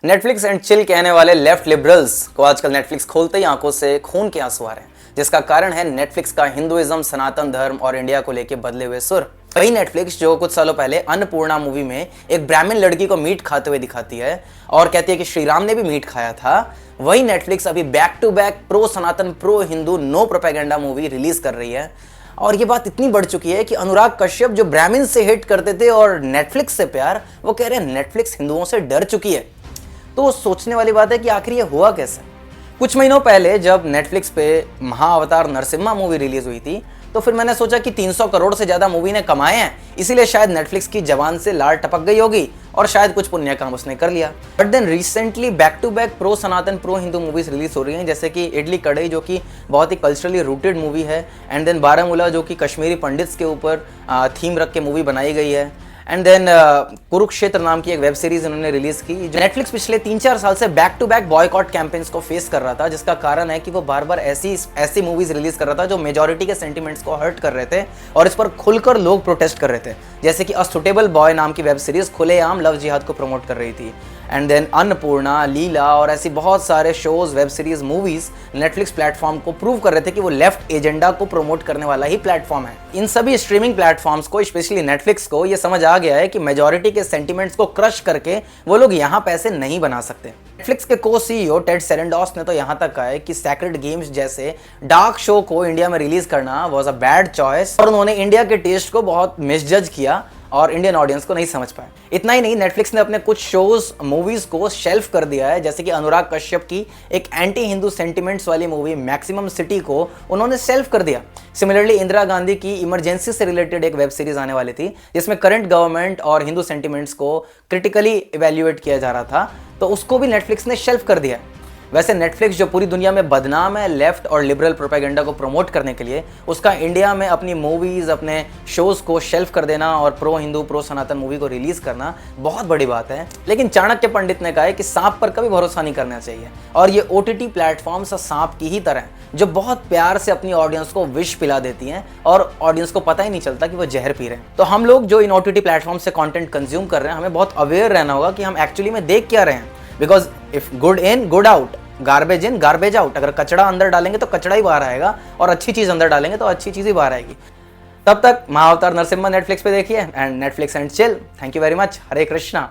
Netflix and chill कहने वाले left liberals को आजकल नेटफ्लिक्स खोलते ही आंखों से खून के आंसू आ रहे हैं, जिसका कारण है नेटफ्लिक्स का हिंदुइज्म, सनातन धर्म और इंडिया को लेकर बदले हुए सुर। वही नेटफ्लिक्स जो कुछ सालों पहले अन्नपूर्णा मूवी में एक ब्राह्मण लड़की को मीट खाते हुए दिखाती है और कहती है कि श्री राम ने भी मीट खाया था, वही नेटफ्लिक्स अभी back to back pro Sanatan, pro Hindu, no propaganda movie release कर रही है। और ये बात इतनी बढ़ चुकी है कि अनुराग कश्यप जो ब्राह्मण से हिट करते थे और नेटफ्लिक्स से प्यार, वो कह रहे हैं नेटफ्लिक्स हिंदुओं से डर चुकी है। तो सोचने वाली बात है कि आखिर ये हुआ कैसे। कुछ महीनों पहले जब नेटफ्लिक्स पे महाअवतार नरसिम्हा मूवी रिलीज हुई थी, तो फिर मैंने सोचा कि 300 करोड़ से ज्यादा मूवी ने कमाए हैं, इसीलिए शायद नेटफ्लिक्स की जवान से लार टपक गई होगी और शायद कुछ पुण्य काम उसने कर लिया। But then recently back to back pro Sanatan, pro Hindu movies release हो रही हैं, जैसे कि इडली कढ़ाई जो कि बहुत ही कल्चरली रूटेड मूवी है, एंड देन बारामूला जो कि कश्मीरी पंडित्स के ऊपर थीम रख के मूवी बनाई गई है, एंड देन कुरुक्षेत्र नाम की एक वेब सीरीज उन्होंने रिलीज की। जो नेटफ्लिक्स पिछले 3-4 साल से back to back boycott campaigns को फेस कर रहा था, जिसका कारण है कि वो बार बार ऐसी मूवीज रिलीज कर रहा था जो मेजॉरिटी के सेंटिमेंट्स को हर्ट कर रहे थे और इस पर खुलकर लोग प्रोटेस्ट कर रहे थे। जैसे कि अ सुटेबल बॉय नाम की वेब सीरीज खुलेआम लव जिहाद को प्रमोट कर रही थी, एंड देन अन्नपूर्णा, लीला और ऐसी बहुत सारे shows, web series, movies Netflix platform को प्रूव कर रहे थे कि वो लेफ्ट एजेंडा को प्रमोट करने वाला ही प्लेटफॉर्म है। इन सभी स्ट्रीमिंग प्लेटफॉर्म्स को, स्पेशली नेटफ्लिक्स को, ये समझ आ गया है कि मेजॉरिटी के सेंटिमेंट्स को क्रश करके वो लोग यहाँ पैसे नहीं बना सकते। नेटफ्लिक्स के को सीईओ टेड सेरेंडॉस ने तो यहाँ तक कहा है कि सैक्रेड गेम्स जैसे डार्क शो को इंडिया में रिलीज करना वाज अ बैड चॉइस, और उन्होंने इंडिया के टेस्ट को बहुत मिसजज किया और इंडियन ऑडियंस को नहीं समझ पाए। इतना ही नहीं, नेटफ्लिक्स ने अपने कुछ शोज, मूवीज को शेल्फ कर दिया है, जैसे कि अनुराग कश्यप की एक एंटी हिंदू सेंटिमेंट्स वाली मूवी मैक्सिमम सिटी को उन्होंने शेल्फ कर दिया। सिमिलरली इंदिरा गांधी की इमरजेंसी से रिलेटेड एक वेब सीरीज आने वाली थी, जिसमें करंट गवर्नमेंट और हिंदू सेंटिमेंट्स को क्रिटिकली इवेल्युएट किया जा रहा था, तो उसको भी नेटफ्लिक्स ने शेल्फ कर दिया। वैसे नेटफ्लिक्स जो पूरी दुनिया में बदनाम है लेफ्ट और लिबरल प्रोपेगेंडा को प्रमोट करने के लिए, उसका इंडिया में अपनी मूवीज़, अपने शोज़ को शेल्फ कर देना और प्रो हिंदू, प्रो सनातन मूवी को रिलीज़ करना बहुत बड़ी बात है। लेकिन चाणक्य पंडित ने कहा है कि सांप पर कभी भरोसा नहीं करना चाहिए, और ये OTT प्लेटफॉर्म्स सांप की ही तरह जो बहुत प्यार से अपनी ऑडियंस को विष पिला देती हैं और ऑडियंस को पता ही नहीं चलता कि वो जहर पी रहे हैं। तो हम लोग जो इन OTT प्लेटफॉर्म से कंटेंट कंज्यूम कर रहे हैं, हमें बहुत अवेयर रहना होगा कि हम एक्चुअली में देख क्या रहे हैं। Because if good in good out, garbage in garbage out. अगर कचड़ा अंदर डालेंगे तो कचड़ा ही बाहर आएगा, और अच्छी चीज अंदर डालेंगे तो अच्छी चीज ही बाहर आएगी। तब तक महाअवतार नरसिम्हा नेटफ्लिक्स पे देखिए, and Netflix and chill. Thank you very much. Hare Krishna.